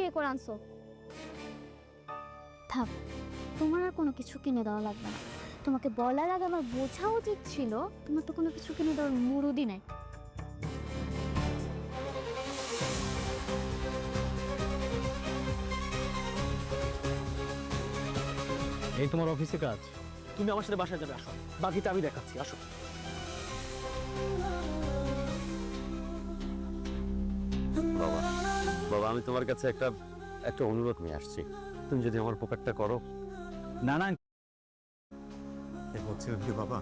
বিয়ে করে আনছো। থাক, তোমার আর কোনো কিছু কিনে দেওয়া লাগবে না। তোমাকে বলার আগে আমার বোঝা উচিত ছিল তোমার তো কোনো কিছু কিনে দেওয়ার মুরুদি নাই। এই তোমার অফিসে কাজ, তুমি আমার সাথে বাসায় যাবে, আসো, বাকিটা আমি দেখাচ্ছি, আসো। বাবা, বাবা, আমি তোমার কাছে একটা অনুরোধ নিয়ে আসছি। তুমি যদি আমার উপকারটা করো। না না, বলছিলাম কি বাবা,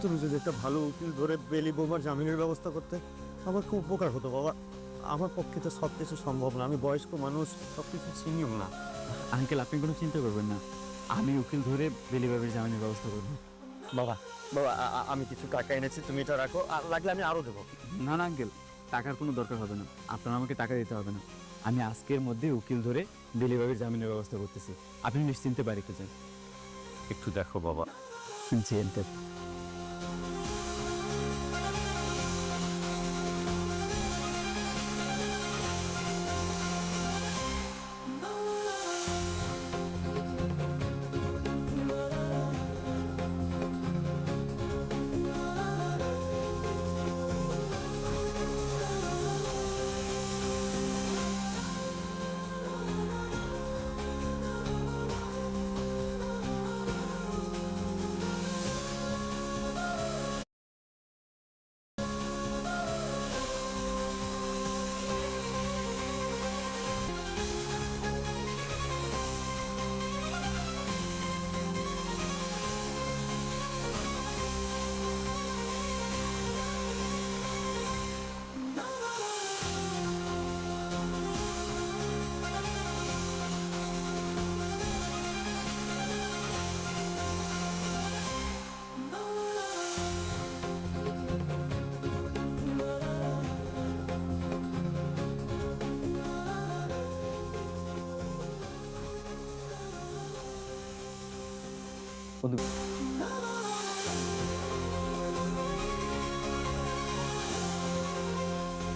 তুমি যদি একটা ভালো উকিল ধরে বেলি বোমার জামিনের ব্যবস্থা করতে, আমার খুব উপকার হতো বাবা। আমার পক্ষে তো সব কিছু সম্ভব না, আমি বয়স্ক মানুষ, সব কিছু চিনিও না। আঙ্কেল আপনি কোনো চিন্তা করবেন না, আমি উকিল ধরে বেলি বাবির জামিনের ব্যবস্থা করবো। বাবা, বাবা, আমি কিছু টাকা এনেছি, তুমি এটা রাখো, আর লাগলে আমি আরো দেবো। না না আঙ্কেল, টাকার কোনো দরকার হবে না, আপনার আমাকে টাকা দিতে হবে না। আমি আজকের মধ্যে উকিল ধরে বেলি বাবির জামিনের ব্যবস্থা করতেছি, আপনি নিশ্চিন্তে বাড়িতে যান। একটু দেখো বাবা। জি আঙ্কেল।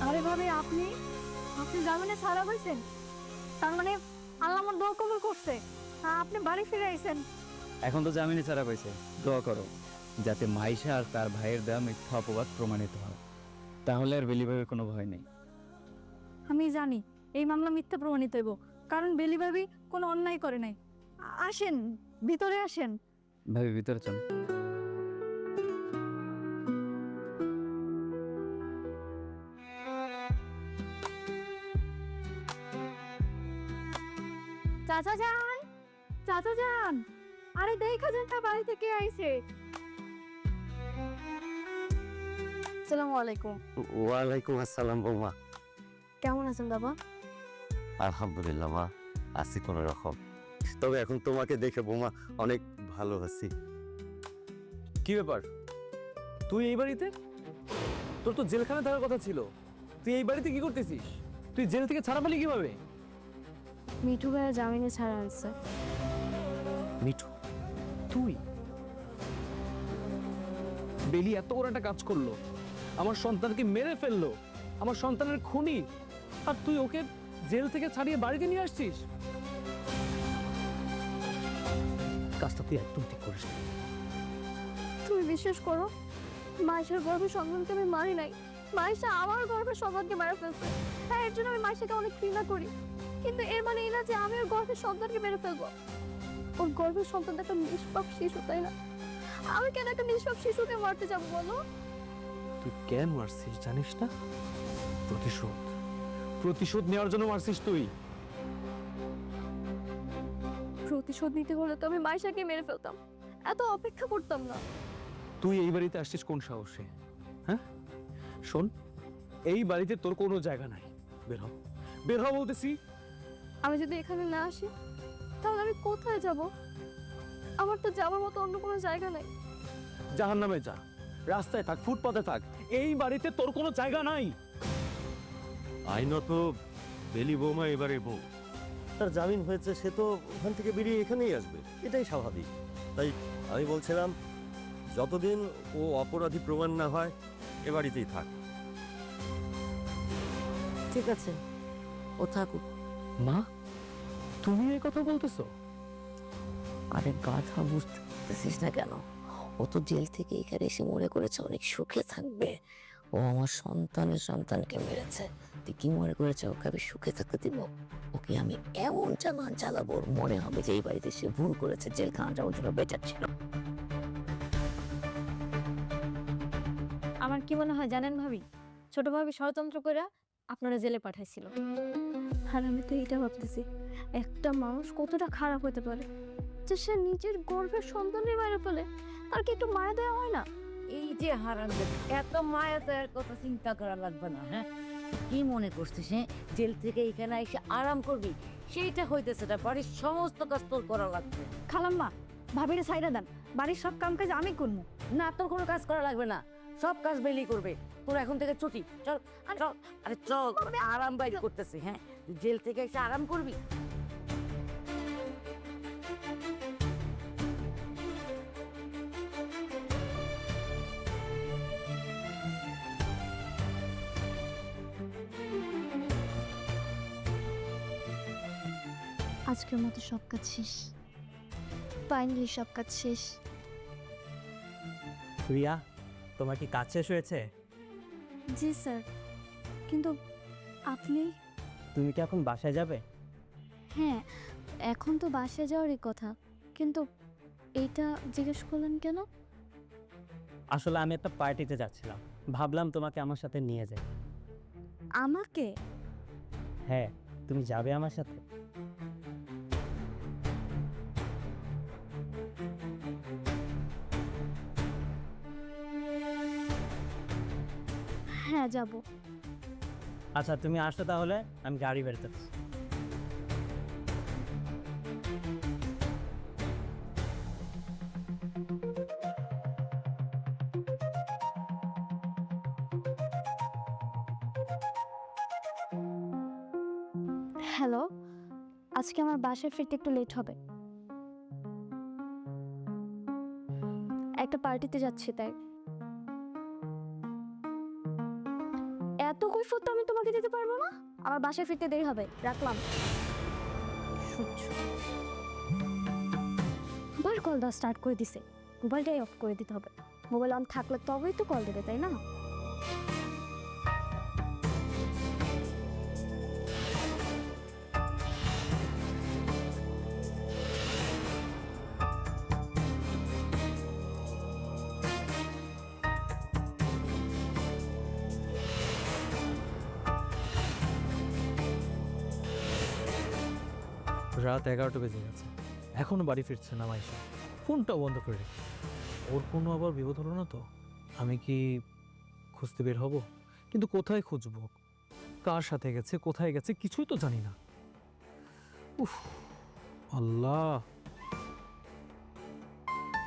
আরে ভাবি, আপনি আপনি জামিনে ছাড়া হয়েছেন? তার মানে আল্লাহ আমার দোয়া কবুল করছে, আপনি বাড়ি ফিরে আইছেন। এখন তো জামিনে ছাড়া পাইছে, দোয়া করো যাতে মাইশা আর তার ভাইয়ের দেওয়া মিথ্যা অপবাদ প্রমাণিত হয়, তাহলে আর বেলি বাবির কোনো ভয় নেই। আমি জানি এই মামলা মিথ্যা প্রমাণিত হইব, কারণ বেলি ভাবি কোনো অন্যায় করে নাই। আসেন, ভিতরে আসেন। ভাবি ভিতরে চল। চাচা যান, চাচা যান, আরে দেখা যান তা বাড়ি থেকে আইছে। আসসালামু আলাইকুম। ওয়ালাইকুম আসসালাম বৌমা। কেমন আছেন বাবা? আলহামদুলিল্লাহ মা, আছি কোনো রকম। তবে এখন তোমাকে দেখে বৌমা অনেক ভালো আছি। কি ব্যাপার, তুই এই বাড়িতে? তোর তো জেলখানায় থাকার কথা ছিল, তুই এই বাড়িতে কি করতেছিস? তুই জেল থেকে ছাড়া পেলি কিভাবে? মিঠু ভাইয়া জামিনে ছাড়া আনছে। মিঠু? তুই? বেলি এত বড় একটা কাজ করলো, আমার সন্তানকে মেরে ফেললো, আমার সন্তানের খুনি, আর তুই ওকে জেল থেকে ছাড়িয়ে বাড়িতে নিয়ে আসছিস? কাজটা তুই একদম ঠিক করিস না। তুমি বিশ্বাস করো, মাইশার গর্ভের সন্তানকে আমি মারি নাই, মাইশা আমার গর্ভের সন্তানকে মেরে ফেলছে। হ্যাঁ, এর জন্য আমি মাইশাকে অনেক ঘৃণা করি, কিন্তু এর মানে এই না যে আমি ওর গর্ভের সন্তানকে মেরে ফেলবো। ওর গর্ভের সন্তানটা একটা নিষ্পাপ শিশু, তাই না? আমি কেন একটা নিষ্পাপ শিশুকে মারতে যাবো বলো? তুই কেন মারছিস জানিস না? প্রতিশোধ, প্রতিশোধ নেওয়ার জন্য মারছিস তুই। প্রতিশোধ নিতে হলে তো আমি মাইশাকে মেরে ফেলতাম, এত অপেক্ষা করতাম না। তুই এই বাড়িতে আসছিস কোন সাহসে? হ্যাঁ শোন, এই বাড়িতে তোর কোনো জায়গা নাই, বের হ, বের হ বলতেছি। আমি যদি এখানে না আসি তাহলে আমি কোথায় যাব? আমার তো যাওয়ার মতো অন্য কোনো জায়গা নাই। জাহান্নামে যা, রাস্তায় থাক, ফুটপাতে থাক, এই বাড়িতে তোর কোনো জায়গা নাই। আইনত বেলি বৌমা এবারে বউ, তার জামিন হয়েছে, সে তো ওখান থেকে বেরিয়ে এখানেই আসবে, এটাই স্বাভাবিক। তাই আমি বলছিলাম, যতদিন ও অপরাধী প্রমাণ না হয় এ বাড়িতেই থাক। ঠিক আছে, ও থাকুক, মা, তুমি এই কথা বলতেছো? আরে গাধা, বুঝতে পারতেছিস না কেন? ও তো জেল থেকে এখানে এসে মনে করেছে অনেক সুখে থাকবে। ও আমার সন্তানকে মেরেছে। তুই কি মনে করেছে ওকে আমি সুখে থাকতে দিব? ওকে আমি এমন চালান চালাবো ওর মনে হবে যে এই বাড়িতে সে ভুল করেছে, জেলখানাটা ওর জন্য বেটার ছিল। আমার কি মনে হয় জানেন ভাবি, ছোট ভাবি ষড়যন্ত্র করে আপনারা জেলে পাঠাইছিল। আর আমি তো এটা ভাবতেছি, একটা মানুষ কতটা খারাপ হতে পারে যে সে নিজের গর্ভের সন্তানের বাইরে ফেলে। তার কি একটু মায়া দেওয়া হয় না? এই যে হারান, এত মায়া দেওয়ার কথা চিন্তা করা লাগবে না। হ্যাঁ, কি মনে করছিস হ্যাঁ জেল থেকে এখানে এসে আরাম করবি? সেইটা হইতেছে না, বাড়ির সমস্ত কাজ তোর করা লাগবে। খালাম্মা, ভাবিরে সাইডা দেন, বাড়ির সব কাম কাজ আমি করবো। না, তোর কোনো কাজ করা লাগবে না, সব কাজ বেলি করবে। তোর এখন থেকে ছুটি, চল চল। আরে চল, তোর আরাম বাইর করতেছে। হ্যাঁ, তুই জেল থেকে এসে আরাম করবি। আজকের মতো সব কাজ শেষ, ফাইনালি সব কাজ শেষ। রিয়া, তোমার কি কাজ শেষ হয়েছে? জি স্যার, কিন্তু আপনি? তুমি কি এখন বাসায় যাবে? হ্যাঁ, এখন তো বাসায় যাওয়ারই কথা, কিন্তু এইটা জিজ্ঞেস করলেন কেন? আসলে আমি একটা পার্টিতে যাচ্ছিলাম, ভাবলাম তোমাকে আমার সাথে নিয়ে যাই। আমাকে? হ্যাঁ, তুমি যাবে আমার সাথে? হ্যাঁ, যাব। আচ্ছা, তুমি আসো তাহলে, আমি গাড়ি বেরোতেছি। হ্যালো, আজকে আমার বাসায় ফিরতে একটু লেট হবে। একটা পার্টিতে যাচ্ছি তাই। এত কৈফিয়ত তো আমি তোমাকে দিতে পারবো না, আমার বাসায় ফিরতে দেরি হবে। রাখলাম। সহ্য। আবার কল দেওয়া স্টার্ট করে দিছে, মোবাইলটাই অফ করে দিতে হবে। মোবাইল অন থাকলে তবেই তো কল দেবে, তাই না? রাত 11টা বেজে গেছে, এখনো বাড়ি ফিরছে না মাইশা। ফোনটাও বন্ধ করে রেখেছে। ওর কোনো আবার বিপদ হলো না তো? আমি কি খুঁজতে বের হব? কিন্তু কোথায় খুঁজবো? কার সাথে গেছে, কোথায় গেছে, কিছুই তো জানি না। উফ, আল্লাহ।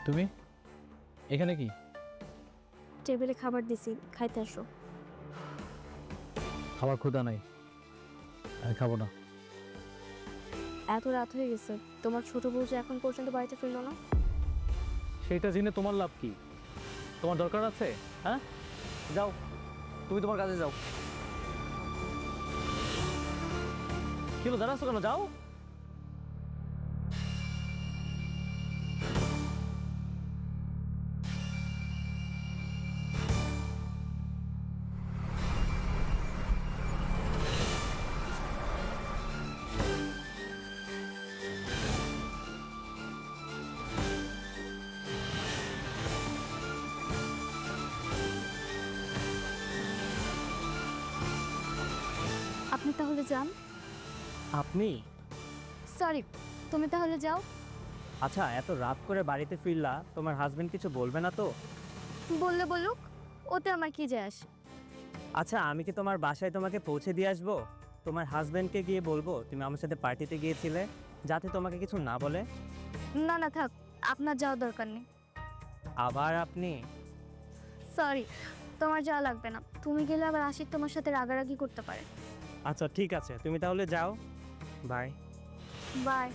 তুমি এখানে কি? টেবিলে খাবার দিছি, খাইতে আসো। খাবার ক্ষুধা নাই, আমি খাবো না। এত রাত হয়ে গেছে, তোমার ছোট বউ যে এখন পর্যন্ত বাড়িতে ফিরলো না। সেটা জেনে তোমার লাভ কি? তোমার দরকার আছে? হ্যাঁ, যাও, তুমি তোমার কাজে যাও। কি হলো, দাঁড়াচ্ছ কেন? যাও। আপনি তাহলে যান। আপনি? সরি, তুমি তাহলে যাও। আচ্ছা, এত রাত করে বাড়িতে ফিরলা, তোমার হাজবেন্ড কিছু বলবে না তো? বললে বলুক, ওতে আমার কি যায় আসে? আচ্ছা, আমি কি তোমার বাসায় তোমাকে পৌঁছে দিয়ে আসবো? তোমার হাজবেন্ডকে গিয়ে বলবো তুমি আমার সাথে পার্টিতে গিয়েছিলে, যাতে তোমাকে কিছু না বলে। না না, থাক, আপনার যাওয়ার দরকার নেই। আবার আপনি? সরি, তোমার যাওয়া লাগবে না। তুমি গেলে আবার আশিক তোমার সাথে রাগারাগি করতে পারে। আচ্ছা ঠিক আছে, তুমি তাহলে যাও। বাই। বাই।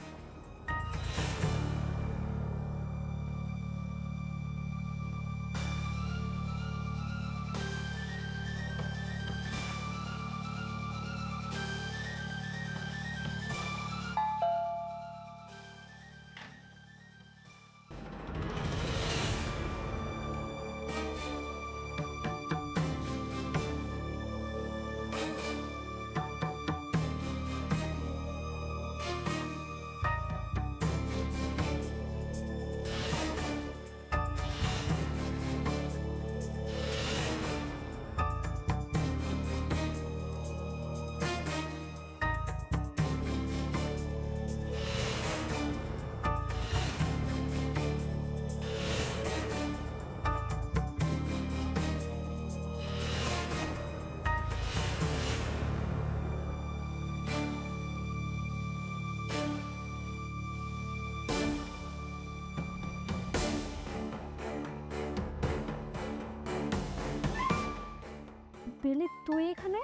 বেলি তুই এখানে?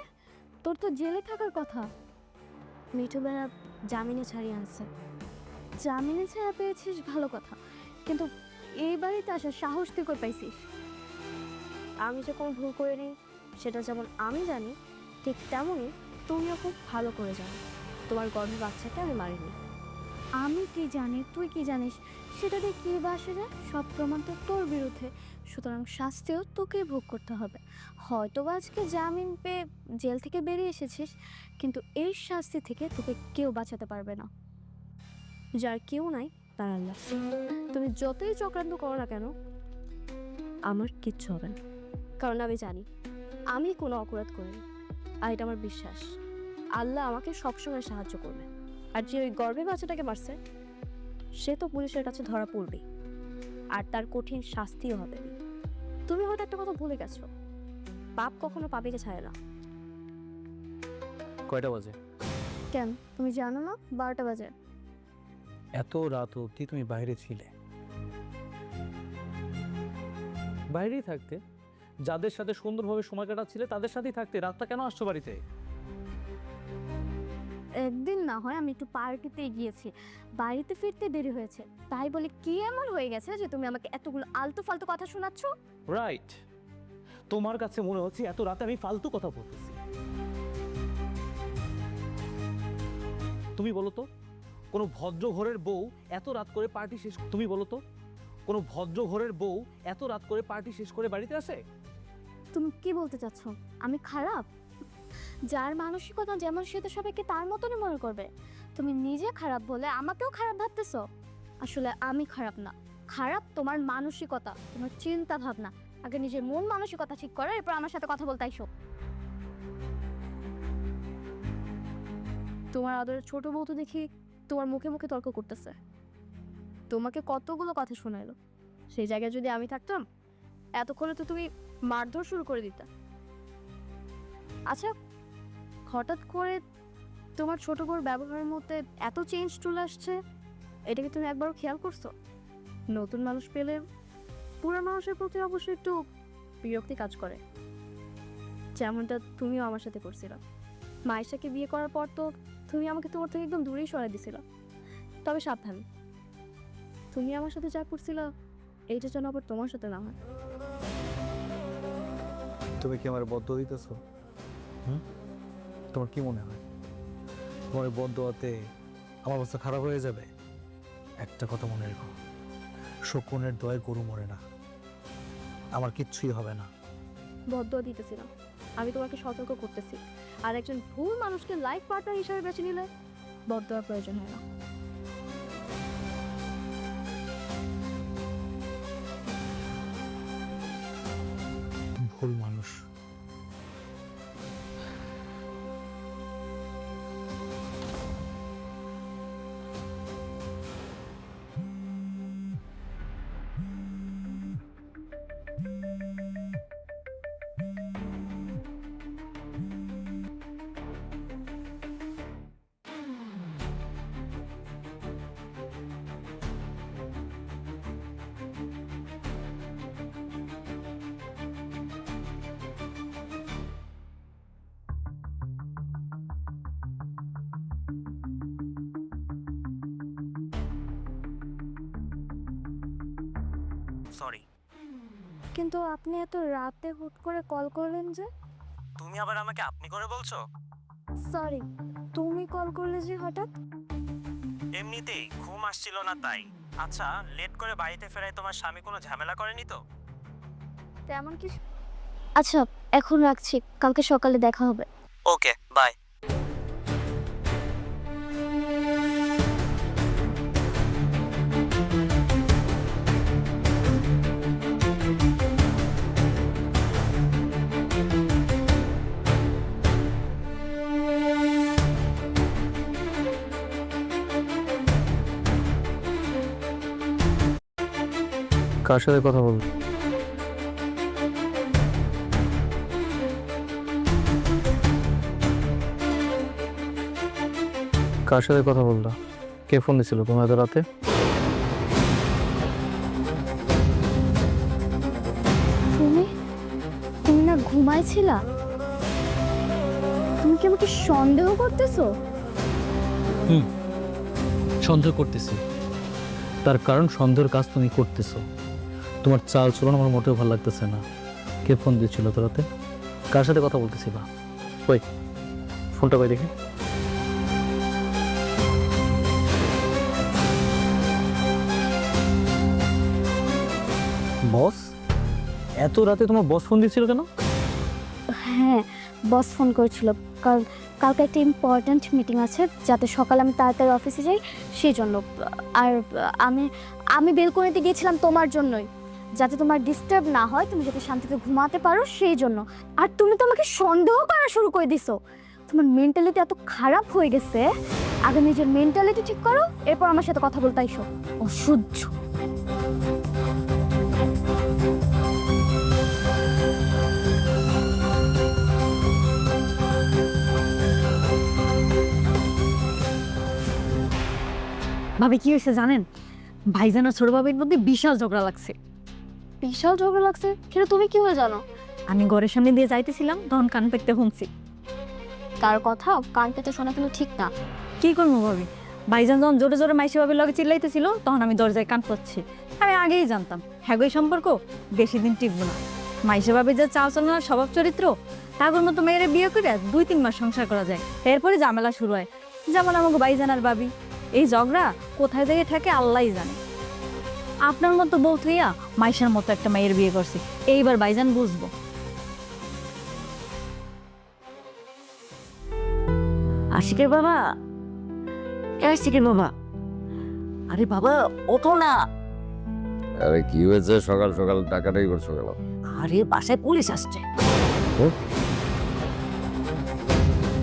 তোর তো জেলে থাকার কথা। মিঠু বেলা জামিনে ছাড়িয়ে আনছে। জামিনে ছাড়া পেয়েছিস ভালো কথা, কিন্তু এই বাড়িতে আসার সাহস তুই করে পাইছিস? আমি যে কোনো ভুল করিনি সেটা যেমন আমি জানি, ঠিক তেমনই তুমিও খুব ভালো করে জানো তোমার গর্ভের বাচ্চাকে আমি মারিনি। আমি কি জানি, তুই কি জানিস? সেটা দিয়ে কী বা আসে যায়? সব প্রমাণ তো তোর বিরুদ্ধে, সুতরাং শাস্তিও তোকে ভোগ করতে হবে। হয়তো বা আজকে জামিন পেয়ে জেল থেকে বেরিয়ে এসেছিস, কিন্তু এই শাস্তি থেকে তোকে কেউ বাঁচাতে পারবে না। যার কেউ নাই তার আল্লাহ। তুমি যতই চক্রান্ত করো না কেন, আমার কিচ্ছু হবে না, কারণ আমি জানি আমি কোনো অপরাধ করিনি। আর এটা আমার বিশ্বাস, আল্লাহ আমাকে সবসময় সাহায্য করবে। আর যে ওই গর্ভে বাচ্চাটাকে মারছে সে তো পুলিশের কাছে ধরা পড়বে, আর তার কঠিন শাস্তিও হবে। তুমি হয়তো একটা কথা ভুলে গেছো, পাপ কখনো পাপীকে ছাড়ে না। কয়টা বাজে? কেন তুমি জানো না? 12টা বাজে। এত রাত অবধি তুমি বাইরে ছিলে? বাইরেই থাকতে, যাদের সাথে সুন্দরভাবে সময় কাটাচ্ছিলে তাদের সাথেই থাকতে। রাতটা কেন আসছো বাড়িতে? একদিন না হয় আমি একটু পার্টিতে গিয়েছি, বাড়িতে ফিরতে দেরি হয়েছে, তাই বলে কি এমন হয়ে গেছে যে তুমি আমাকে এতগুলো আলতু ফালতু কথা শোনাচ্ছ? রাইট, তোমার কাছে মনে হচ্ছে এত রাতে আমি ফালতু কথা বলতেছি। তুমি বলো তো, কোনো ভদ্র ঘরের বউ এত রাত করে পার্টি শেষ, তুমি বলো তো কোনো ভদ্র ঘরের বউ এত রাত করে পার্টি শেষ করে বাড়িতে আসে? তুমি কি বলতে চাচ্ছ? আমি খারাপ? যার মানসিকতা যেমন সে তো সবাইকে তার মতনই মনে করবে। তুমি নিজে খারাপ বলে আমাকেও খারাপ ভাবতেছো। আসলে আমি খারাপ না, খারাপ তোমার মানসিকতা, তোমার চিন্তা ভাবনা। আগে নিজের মন মানসিকতা ঠিক করো, এরপর আমার সাথে কথা বলতে আইসো। তোমার আদরের ছোট বউ তো দেখি তোমার মুখে মুখে তর্ক করতেছে, তোমাকে কতগুলো কথা শোনাইলো। সেই জায়গায় যদি আমি থাকতাম এতক্ষণে তো তুমি মারধর শুরু করে দিতা। আচ্ছা, হঠাৎ করে তোমার ছোট বউর ব্যবহারের মধ্যে এত চেঞ্জ চলে আসছে, এটা কি তুমি একবারও খেয়াল করছো? নতুন মানুষ পেলে পুরান মানুষের প্রতি অবশ্যই একটু বিরক্তি কাজ করে, যেমনটা তুমিও আমার সাথে করছিলা। মায়েশাকে বিয়ে করার পর তো তুমি আমাকে তোমার থেকে একদম দূরেই সরাই দিছিলা। তবে সাবধান, তুমি আমার সাথে যা করছিলা এইটা যেন আবার তোমার সাথে না হয়। তুমি কি আমার বদ্ধ দিতেছো? তোমার কি মনে হয় তোমার বদ্ধতে আমার অবস্থা খারাপ হয়ে যাবে? একটা কথা মনে রেখো, শকুনের দয়ে গরু মরে না। আমার কিচ্ছুই হবে না। বদদোয়া দিতেছি না, আমি তোমাকে সতর্ক করতেছি। আর একজন ভুল মানুষকে লাইফ পার্টনার হিসেবে বেছে নিলে বদদোয়ার প্রয়োজন হয় না। ভুল মানুষ? সরি। কিন্তু আপনি এত রাতে হুট করে কল করলেন যে? তুমি আবার আমাকে আপনি করে বলছো? সরি, তুমি কল করলে যে হঠাৎ? এমনিতেই ঘুম আসছিল না তাই। আচ্ছা, লেট করে বাড়িতে ফেরায় তোমার স্বামী কোনো ঝামেলা করেনি তো? তেমন কিছু। আচ্ছা, এখন রাখছি, কালকে সকালে দেখা হবে। ওকে, বাই। কার সাথে কথা বলবো? কার সাথে কথা বললা? কে ফোন দিছিল তোমার এত রাতে? তুমি তুমি না ঘুমাইছিলা? কি আমাকে সন্দেহ করতেছো? সন্দেহ করতেছি, তার কারণ সন্দেহের কাজ তুমি করতেছো। তোমার চাল চলন আমার মোটেও ভালো লাগতেছে না। কে ফোন দিয়েছিল তোরাতে? কার সাথে কথা বলতেছিলা? ওই ফোনটা কই দেখি। বস? এত রাতে তোমার বস ফোন দিয়েছিল কেন? হ্যাঁ, বস ফোন করেছিল। কালকে একটা ইম্পর্ট্যান্ট মিটিং আছে, যাতে সকালে আমি তাড়াতাড়ি অফিসে যাই সেই জন্য। আর আমি আমি বেলকনিতে গিয়েছিলাম তোমার জন্যই, যাতে তোমার ডিস্টার্ব না হয়, তুমি যাতে শান্তিতে ঘুমাতে পারো সেই জন্য। আর তুমি তো আমাকে সন্দেহ করা শুরু করে দিছো। তোমার মেন্টালিটি এত খারাপ হয়ে গেছে। আগে নিজের মেন্টালিটি ঠিক করো, এরপর আমার সাথে কথা বলতে আইসো। অসহ্য। ভাবি কি হয়েছে জানেন? ভাইজান আর ছোট ভাবির মধ্যে বিশাল ঝগড়া লাগছে। বিশাল ঝগড়া লাগছে? সেটা তুমি কি হয়ে জানো? আমি ঘরের সামনে দিয়ে যাইতেছিলাম, তখন কান পেতে শুনছি। তার কথা কান পেতে শোনা কিন্তু ঠিক না। কি করবো ভাবি, ভাইজান যখন জোরে জোরে মাইসি ভাবির লগে চিল্লাইতেছিল, তখন আমি দরজায় কান পাচ্ছি। আমি আগেই জানতাম হ্যাগোই সম্পর্ক বেশি দিন টিকবো না। মাইসি ভাবির যে চাল চলন আর স্বভাব চরিত্র, তাগর মতো মেয়েরে বিয়ে করে 2-3 মাস সংসার করা যায়, এরপরে ঝামেলা শুরু হয়। যেমন আমাকে ভাইজান আর ভাবি, এই ঝগড়া কোথায় থেকে থাকে আল্লাহই জানে। আপনার মতো বউ থইয়া মাইশার মতো একটা মায়ের বিয়ে করছি, এইবার ভাইজান বুঝবো। আশিকের বাবা, এ আশিকের বাবা, আরে বাবা ওঠো না। আরে কি হয়েছে সকাল সকাল টাকাটাই করছো কেন? আরে বাসায় পুলিশ আসছে।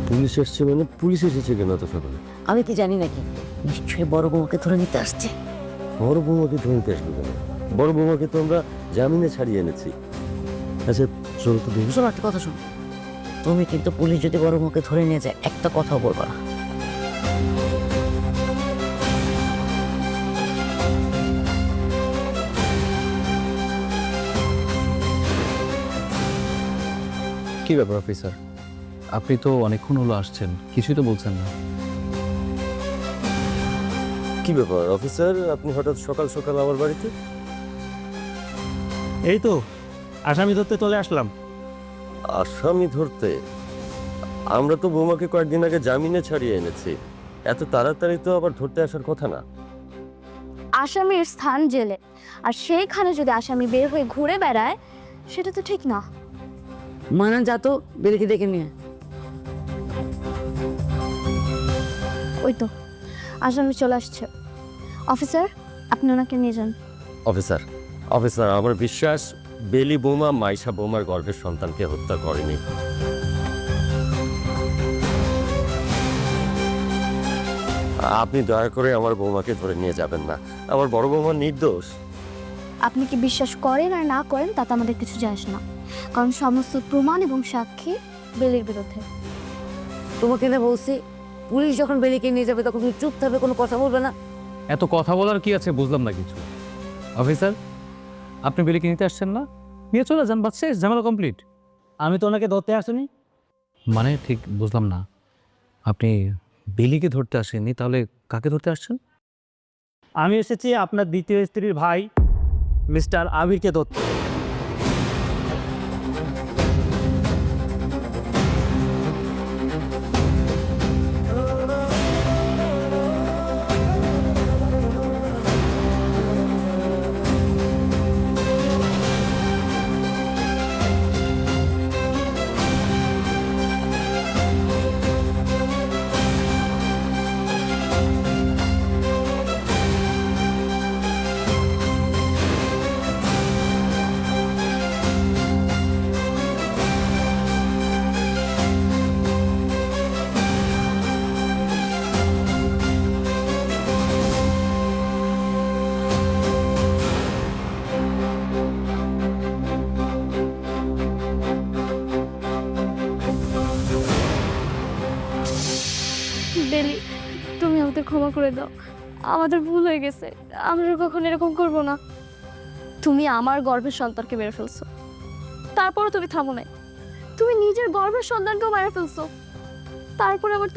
পুলিশ এসছে মানে? পুলিশ এসেছে কেন এত সকালে? আমি কি জানি নাকি? নিশ্চয়ই বড় বউকে ধরে নিতে আসছে। বড় বৌমাকে ধরে নিতে আসবে কেন? বড় বৌমাকে তো আমরা জামিনে ছাড়িয়ে এনেছি। আচ্ছা চলো তো দেখি। শোনো একটা কথা শোনো, তুমি কিন্তু পুলিশ যদি বড় বউকে ধরে নিয়ে যায় একটা কথাও বলবো না। কি ব্যাপার অফিসার, আপনি তো অনেকক্ষণ হলো আসছেন, কিছুই তো বলছেন না। কি ব্যাপার অফিসার, আপনি হঠাৎ সকাল সকাল আমার বাড়িতে? এই তো আসামি ধরতে চলে আসলাম। আসামি ধরতে? আমরা তো বৌমাকে কয়েকদিন আগে জামিনে ছাড়িয়ে এনেছি, এত তাড়াতাড়ি তো আবার ধরতে আসার কথা না। আসামির স্থান জেলে, আর সেইখানে যদি আসামি বের হয়ে ঘুরে বেড়ায়, সেটা তো ঠিক না। মানা যা তো বেরিয়ে ডেকে নিয়ে। ওই তো আসামি চলে আসছে। অফিসার, আপনি ওনাকে নিয়ে যান। অফিসার, অফিসার আমার বিশ্বাস বেলি বৌমা মাইশা বৌমার গর্ভের সন্তানকে হত্যা করেনি। আপনি দয়া করে আমার বৌমাকে ধরে নিয়ে যাবেন না, আমার বড় বৌমা নির্দোষ। আপনি কি বিশ্বাস করেন আর না করেন তাতে আমাদের কিছু যায় আসে না, কারণ সমস্ত প্রমাণ এবং সাক্ষী বেলির বিরুদ্ধে। তোমাকে না বলছি, পুলিশ যখন বেরিয়ে নিয়ে যাবে তখন তুমি চুপ থাকবে, কোনো কথা বলবে না। এত কথা বলার কি আছে, বুঝলাম না কিছু। অফিসার, আপনি বেলিকে নিতে আসছেন না? নিয়ে চলে যান, বাচ্চা ঝামেলা কমপ্লিট। আমি তো ওনাকে ধরতে আসিনি। মানে ঠিক বুঝলাম না, আপনি বেলিকে ধরতে আসেননি, তাহলে কাকে ধরতে আসছেন? আমি এসেছি আপনার দ্বিতীয় স্ত্রীর ভাই মিস্টার আবিরকে ধরতে। বেলি, তুমি আমাদের ক্ষমা করে দাও, আমাদের ভুল হয়ে গেছে, আমরা কখনো এরকম করব না। তুমি আমার গর্ভের সন্তানকে মেরে ফেলছো, তারপরও তুমি থামো নাই, তুমি নিজের গর্ভের সন্তানকেও মেরে ফেলছো। তারপর আবার